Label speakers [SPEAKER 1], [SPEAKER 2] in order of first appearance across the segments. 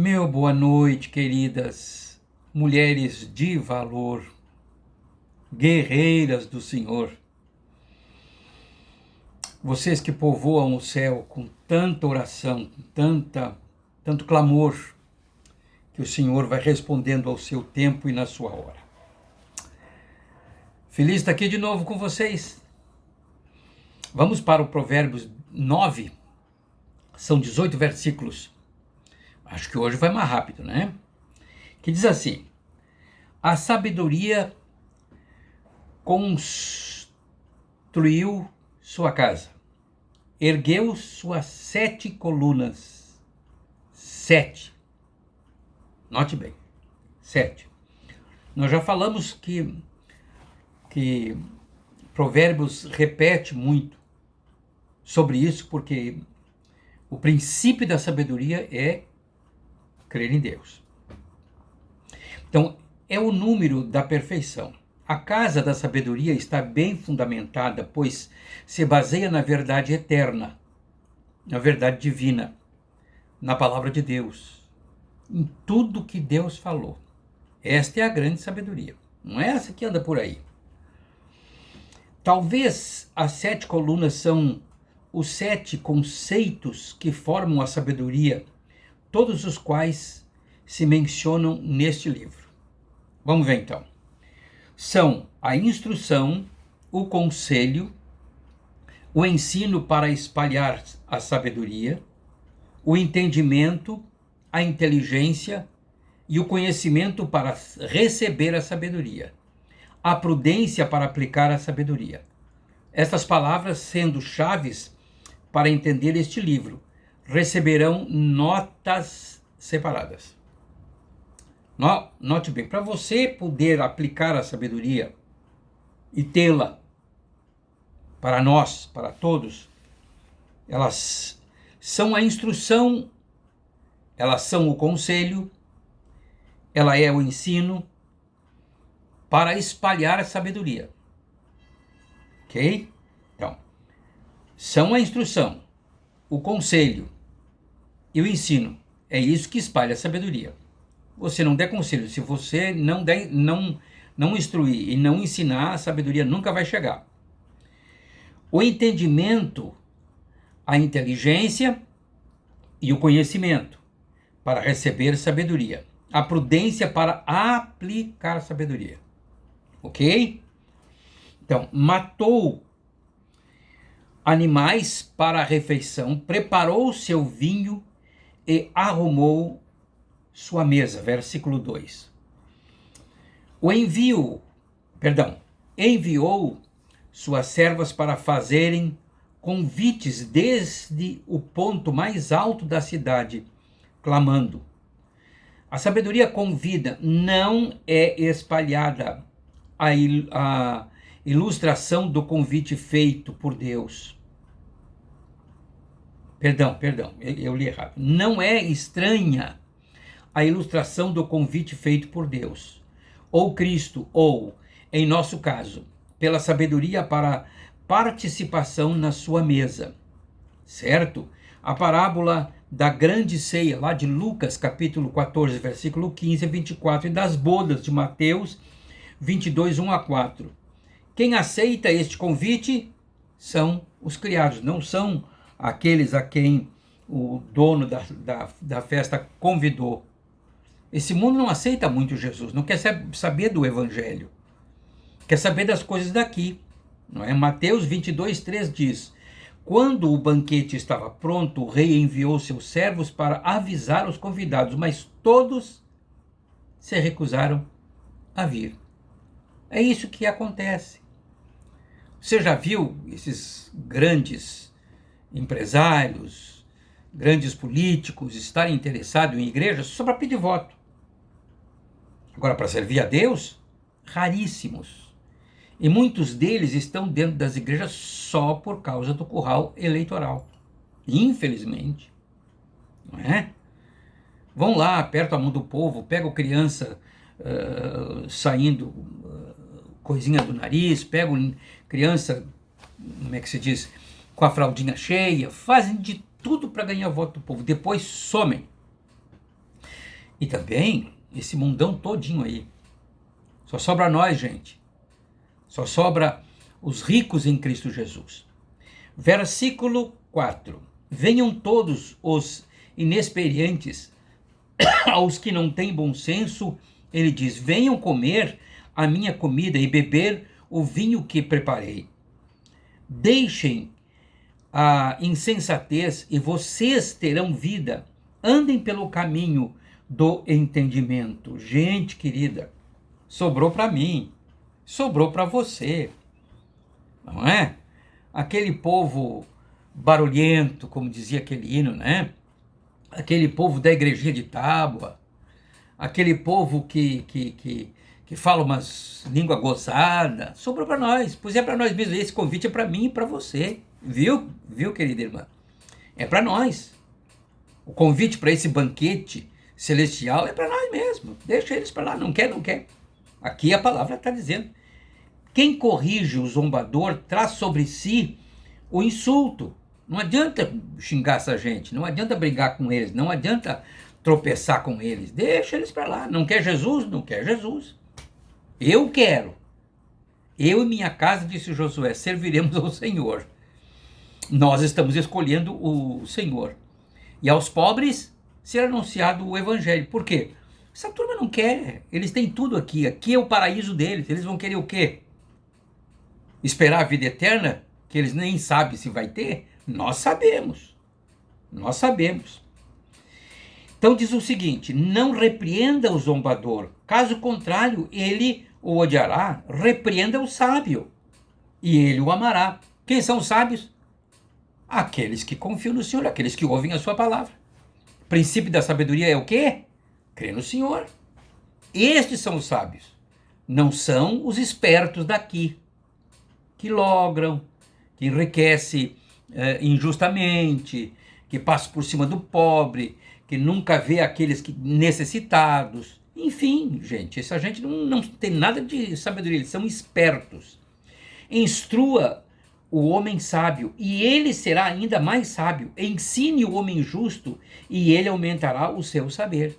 [SPEAKER 1] Meu boa noite, queridas mulheres de valor, guerreiras do Senhor. Vocês que povoam o céu com tanta oração, com tanto clamor, que o Senhor vai respondendo ao seu tempo e na sua hora. Feliz de estar aqui de novo com vocês. Vamos para o Provérbios 9, são 18 versículos. Acho que hoje vai mais rápido, né? Que diz assim: a sabedoria construiu sua casa, ergueu suas 7 colunas. 7. Note bem, 7. Nós já falamos que Provérbios repete muito sobre isso, porque o princípio da sabedoria é crer em Deus. Então, é o número da perfeição. A casa da sabedoria está bem fundamentada, pois se baseia na verdade eterna, na verdade divina, na palavra de Deus, em tudo que Deus falou. Esta é a grande sabedoria. Não é essa que anda por aí. Talvez as 7 colunas são os 7 conceitos que formam a sabedoria, todos os quais se mencionam neste livro. Vamos ver então. São a instrução, o conselho, o ensino para espalhar a sabedoria, o entendimento, a inteligência e o conhecimento para receber a sabedoria, a prudência para aplicar a sabedoria. Estas palavras, sendo chaves para entender este livro, receberão notas separadas. Note bem, para você poder aplicar a sabedoria e tê-la para nós, para todos, elas são a instrução, elas são o conselho, ela é o ensino para espalhar a sabedoria. Ok? Então, são a instrução, o conselho e o ensino. É isso que espalha a sabedoria. Você não der conselho, se você não instruir e não ensinar, a sabedoria nunca vai chegar. O entendimento, a inteligência e o conhecimento para receber sabedoria. A prudência para aplicar a sabedoria. Ok? Então, matou animais para a refeição, preparou seu vinho e arrumou sua mesa. Versículo 2. Enviou suas servas para fazerem convites desde o ponto mais alto da cidade, clamando. A sabedoria convida, não é espalhada. A ilustração do convite feito por Deus. Perdão, eu li errado. Não é estranha a ilustração do convite feito por Deus, ou Cristo, ou, em nosso caso, pela sabedoria para participação na sua mesa. Certo? A parábola da grande ceia, lá de Lucas, capítulo 14, versículo 15 a 24, e das bodas de Mateus 22, 1 a 4. Quem aceita este convite são os criados, não são aqueles a quem o dono da festa convidou. Esse mundo não aceita muito Jesus, não quer saber do evangelho, quer saber das coisas daqui. Não é? Mateus 22, 3 diz: quando o banquete estava pronto, o rei enviou seus servos para avisar os convidados, mas todos se recusaram a vir. É isso que acontece. Você já viu esses grandes empresários, grandes políticos estarem interessados em igrejas só para pedir voto? Agora, para servir a Deus, raríssimos. E muitos deles estão dentro das igrejas só por causa do curral eleitoral. Infelizmente. Não é? Vão lá, apertam a mão do povo, pegam criança saindo coisinha do nariz, pegam criança, como é que se diz, com a fraldinha cheia, fazem de tudo para ganhar voto do povo, depois somem. E também esse mundão todinho aí. Só sobra nós, gente. Só sobra os ricos em Cristo Jesus. Versículo 4. Venham todos os inexperientes, aos que não têm bom senso, ele diz, venham comer a minha comida e beber o vinho que preparei. Deixem a insensatez e vocês terão vida. Andem pelo caminho do entendimento. Gente querida, sobrou para mim, sobrou para você, não é? Aquele povo barulhento, como dizia aquele hino, né? Aquele povo da igrejinha de Tábua, aquele povo que fala umas línguas gozadas, sobrou para nós, pois é para nós mesmos, esse convite é para mim e para você, viu, querida irmã? É para nós. O convite para esse banquete celestial é para nós mesmos, deixa eles para lá, não quer. Aqui a palavra está dizendo, quem corrige o zombador traz sobre si o insulto. Não adianta xingar essa gente, não adianta brigar com eles, não adianta tropeçar com eles, deixa eles para lá. Não quer Jesus? Não quer Jesus. Eu quero. Eu e minha casa, disse Josué, serviremos ao Senhor. Nós estamos escolhendo o Senhor. E aos pobres ser anunciado o Evangelho. Por quê? Essa turma não quer, eles têm tudo aqui, aqui é o paraíso deles, eles vão querer o quê? Esperar a vida eterna, que eles nem sabem se vai ter? Nós sabemos. Então diz o seguinte, não repreenda o zombador, caso contrário, ele o odiará, repreenda o sábio, e ele o amará. Quem são os sábios? Aqueles que confiam no Senhor, aqueles que ouvem a sua palavra. O princípio da sabedoria é o quê? Crer no Senhor. Estes são os sábios, não são os espertos daqui, que logram, que enriquece injustamente, que passa por cima do pobre, que nunca vê aqueles necessitados. Enfim, gente, essa gente não tem nada de sabedoria, eles são espertos. Instrua o homem sábio, e ele será ainda mais sábio. Ensine o homem justo, e ele aumentará o seu saber.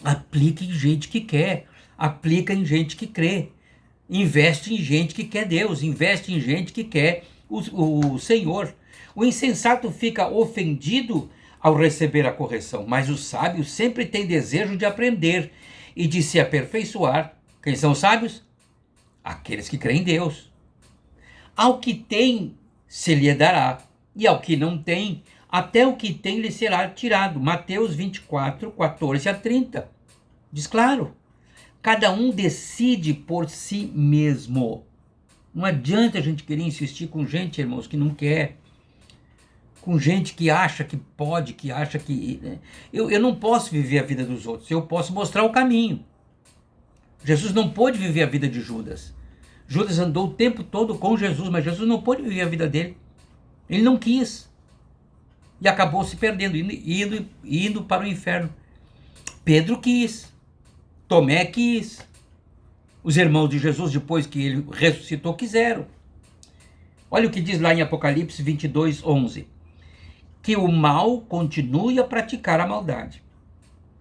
[SPEAKER 1] Aplica em gente que quer, aplica em gente que crê. Investe em gente que quer Deus, investe em gente que quer o Senhor. O insensato fica ofendido ao receber a correção, mas o sábio sempre tem desejo de aprender e de se aperfeiçoar. Quem são os sábios? Aqueles que creem em Deus. Ao que tem, se lhe dará, e ao que não tem, até o que tem lhe será tirado. Mateus 24, 14 a 30. Diz claro, cada um decide por si mesmo. Não adianta a gente querer insistir com gente, irmãos, que não quer. Com gente que acha que pode, que acha que... Né? Eu não posso viver a vida dos outros, eu posso mostrar o caminho. Jesus não pôde viver a vida de Judas. Judas andou o tempo todo com Jesus, mas Jesus não pôde viver a vida dele. Ele não quis. E acabou se perdendo, indo para o inferno. Pedro quis. Tomé quis. Os irmãos de Jesus, depois que ele ressuscitou, quiseram. Olha o que diz lá em Apocalipse 22, 11. Que o mal continue a praticar a maldade.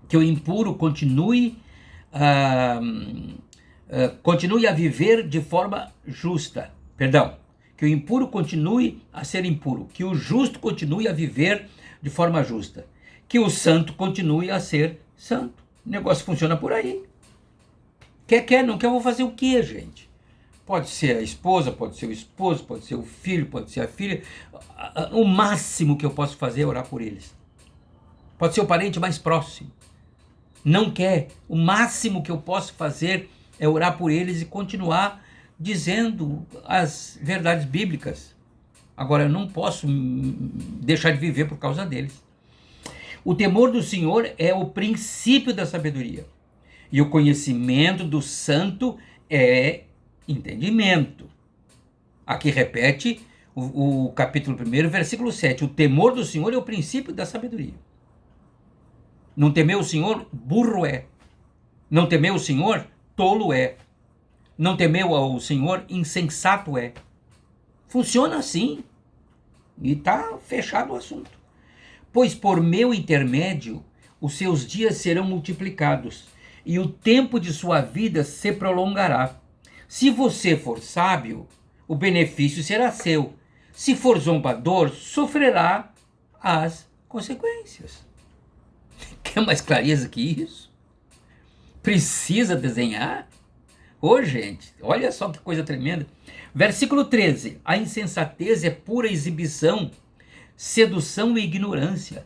[SPEAKER 1] Que o impuro continue a viver de forma justa. Que o impuro continue a ser impuro. Que o justo continue a viver de forma justa. Que o santo continue a ser santo. O negócio funciona por aí. Quer, não quer, eu vou fazer o quê, gente? Pode ser a esposa, pode ser o esposo, pode ser o filho, pode ser a filha. O máximo que eu posso fazer é orar por eles. Pode ser o parente mais próximo. Não quer. O máximo que eu posso fazer é orar por eles e continuar dizendo as verdades bíblicas. Agora, eu não posso deixar de viver por causa deles. O temor do Senhor é o princípio da sabedoria. E o conhecimento do santo é entendimento. Aqui repete o capítulo 1, versículo 7. O temor do Senhor é o princípio da sabedoria. Não temer o Senhor, burro é. Não temer o Senhor, tolo é. Não temer o Senhor, insensato é. Funciona assim. E está fechado o assunto. Pois por meu intermédio, os seus dias serão multiplicados e o tempo de sua vida se prolongará. Se você for sábio, o benefício será seu. Se for zombador, sofrerá as consequências. Quer mais clareza que isso? Precisa desenhar? Ô, gente, olha só que coisa tremenda. Versículo 13. A insensatez é pura exibição, sedução e ignorância.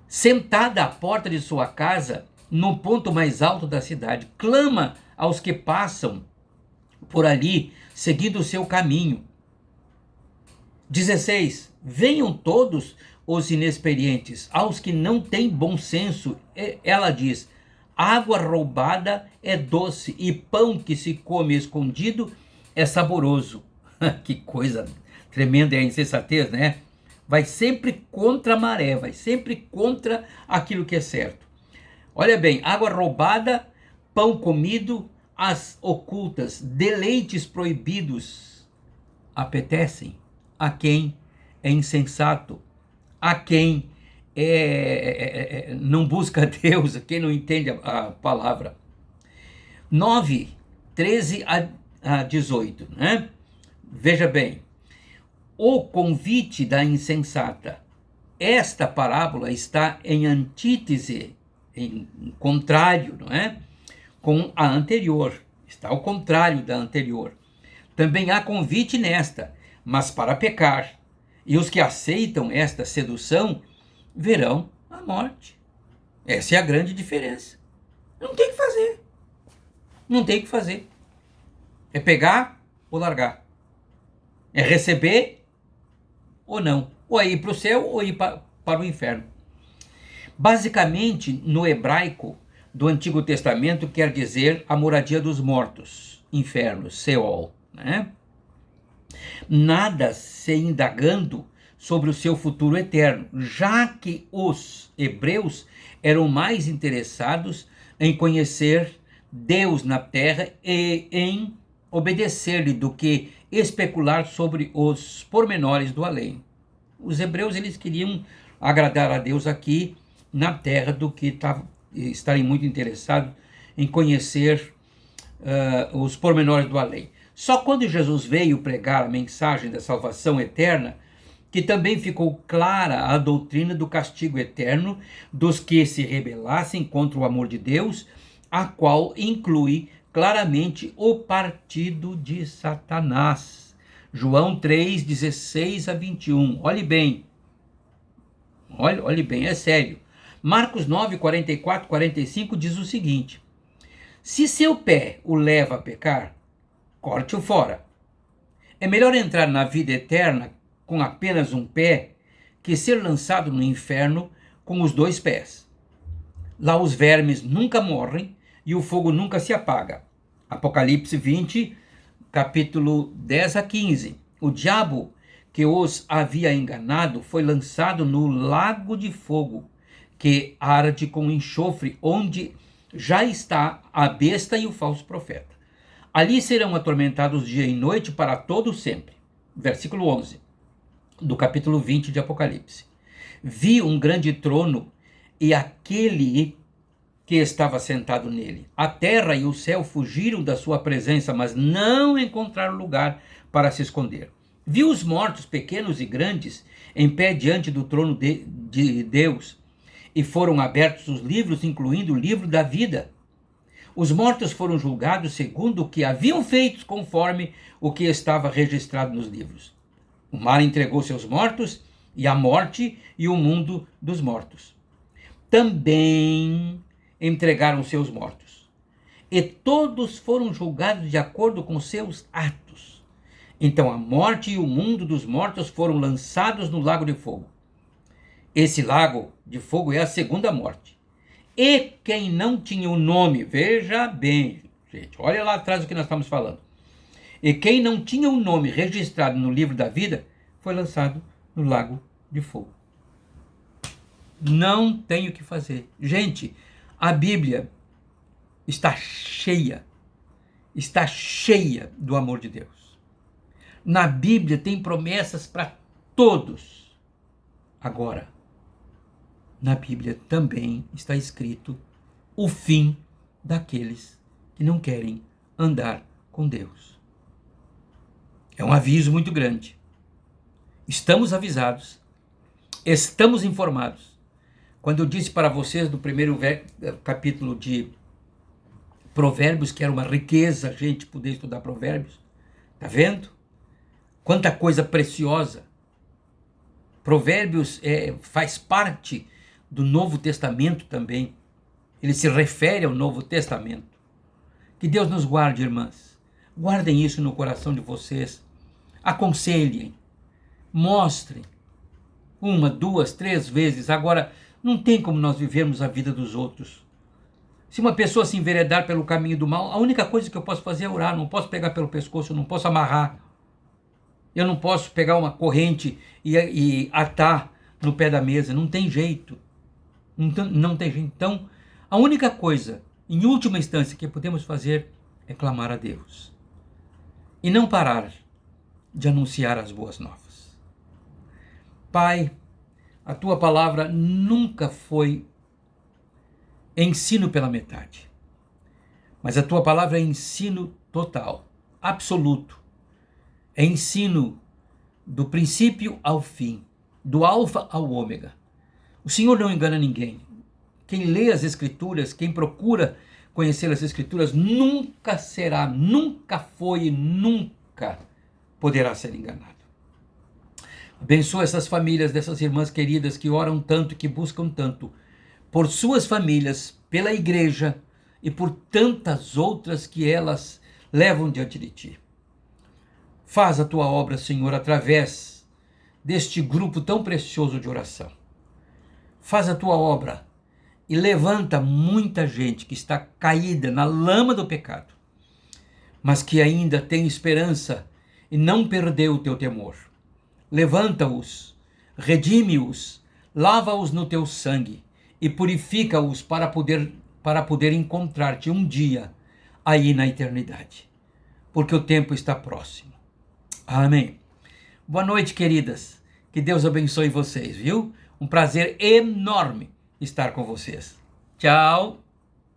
[SPEAKER 1] Sentada à porta de sua casa, no ponto mais alto da cidade, clama aos que passam por ali, seguindo o seu caminho. 16. Venham todos os inexperientes, aos que não têm bom senso. Ela diz: água roubada é doce e pão que se come escondido é saboroso. Que coisa tremenda é a insensatez, né? Vai sempre contra a maré, vai sempre contra aquilo que é certo. Olha bem, água roubada, pão comido, as ocultas, deleites proibidos apetecem a quem é insensato, a quem não busca Deus, a quem não entende a palavra. 9, 13 a 18, né? Veja bem, o convite da insensata. Esta parábola está em antítese, em contrário, não é? Com a anterior, está ao contrário da anterior. Também há convite nesta, mas para pecar. E os que aceitam esta sedução verão a morte. Essa é a grande diferença. Não tem o que fazer. Não tem o que fazer. É pegar ou largar. É receber ou não. Ou é ir para o céu ou ir para o inferno. Basicamente, no hebraico do Antigo Testamento, quer dizer a moradia dos mortos, inferno, Seol, né? Nada se indagando sobre o seu futuro eterno, já que os hebreus eram mais interessados em conhecer Deus na terra e em obedecer-lhe do que especular sobre os pormenores do além. Os hebreus, eles queriam agradar a Deus aqui na terra do que estarem muito interessados em conhecer os pormenores do além. Só quando Jesus veio pregar a mensagem da salvação eterna, que também ficou clara a doutrina do castigo eterno dos que se rebelassem contra o amor de Deus, a qual inclui claramente o partido de Satanás. João 3, 16 a 21. Olhe bem. Olhe bem, é sério. Marcos 9, 44, 45 diz o seguinte: se seu pé o leva a pecar, corte-o fora. É melhor entrar na vida eterna com apenas um pé que ser lançado no inferno com os dois pés. Lá os vermes nunca morrem e o fogo nunca se apaga. Apocalipse 20, capítulo 10 a 15. O diabo que os havia enganado foi lançado no lago de fogo, que arde com enxofre, onde já está a besta e o falso profeta. Ali serão atormentados dia e noite para todo sempre. Versículo 11, do capítulo 20 de Apocalipse. Vi um grande trono e aquele que estava sentado nele. A terra e o céu fugiram da sua presença, mas não encontraram lugar para se esconder. Vi os mortos, pequenos e grandes, em pé diante do trono de Deus, e foram abertos os livros, incluindo o livro da vida. Os mortos foram julgados segundo o que haviam feito, conforme o que estava registrado nos livros. O mar entregou seus mortos, e a morte e o mundo dos mortos também entregaram seus mortos. E todos foram julgados de acordo com seus atos. Então a morte e o mundo dos mortos foram lançados no lago de fogo. Esse lago de fogo é a segunda morte. E quem não tinha o nome, veja bem, gente, olha lá atrás do que nós estamos falando. E quem não tinha o nome registrado no livro da vida, foi lançado no lago de fogo. Não tem o que fazer. Gente, a Bíblia está cheia do amor de Deus. Na Bíblia tem promessas para todos. Agora, na Bíblia também está escrito o fim daqueles que não querem andar com Deus. É um aviso muito grande. Estamos avisados, estamos informados. Quando eu disse para vocês no primeiro capítulo de Provérbios que era uma riqueza a gente poder estudar Provérbios, tá vendo? Quanta coisa preciosa. Provérbios faz parte do Novo Testamento também. Ele se refere ao Novo Testamento. Que Deus nos guarde, irmãs. Guardem isso no coração de vocês. Aconselhem. Mostrem. 1, 2, 3 vezes. Agora, não tem como nós vivermos a vida dos outros. Se uma pessoa se enveredar pelo caminho do mal, a única coisa que eu posso fazer é orar. Não posso pegar pelo pescoço, eu não posso amarrar. Eu não posso pegar uma corrente e atar no pé da mesa. Não tem jeito. Não tem jeito. Então, a única coisa, em última instância, que podemos fazer é clamar a Deus. E não parar de anunciar as boas novas. Pai, a tua palavra nunca foi ensino pela metade. Mas a tua palavra é ensino total, absoluto. É ensino do princípio ao fim, do alfa ao ômega. O Senhor não engana ninguém. Quem lê as Escrituras, quem procura conhecer as Escrituras, nunca será, nunca foi e nunca poderá ser enganado. Abençoa essas famílias dessas irmãs queridas que oram tanto, que buscam tanto, por suas famílias, pela igreja e por tantas outras que elas levam diante de ti. Faz a tua obra, Senhor, através deste grupo tão precioso de oração. Faz a tua obra e levanta muita gente que está caída na lama do pecado, mas que ainda tem esperança e não perdeu o teu temor. Levanta-os, redime-os, lava-os no teu sangue e purifica-os para poder encontrar-te um dia aí na eternidade, porque o tempo está próximo. Amém. Boa noite, queridas. Que Deus abençoe vocês, viu? Um prazer enorme estar com vocês. Tchau.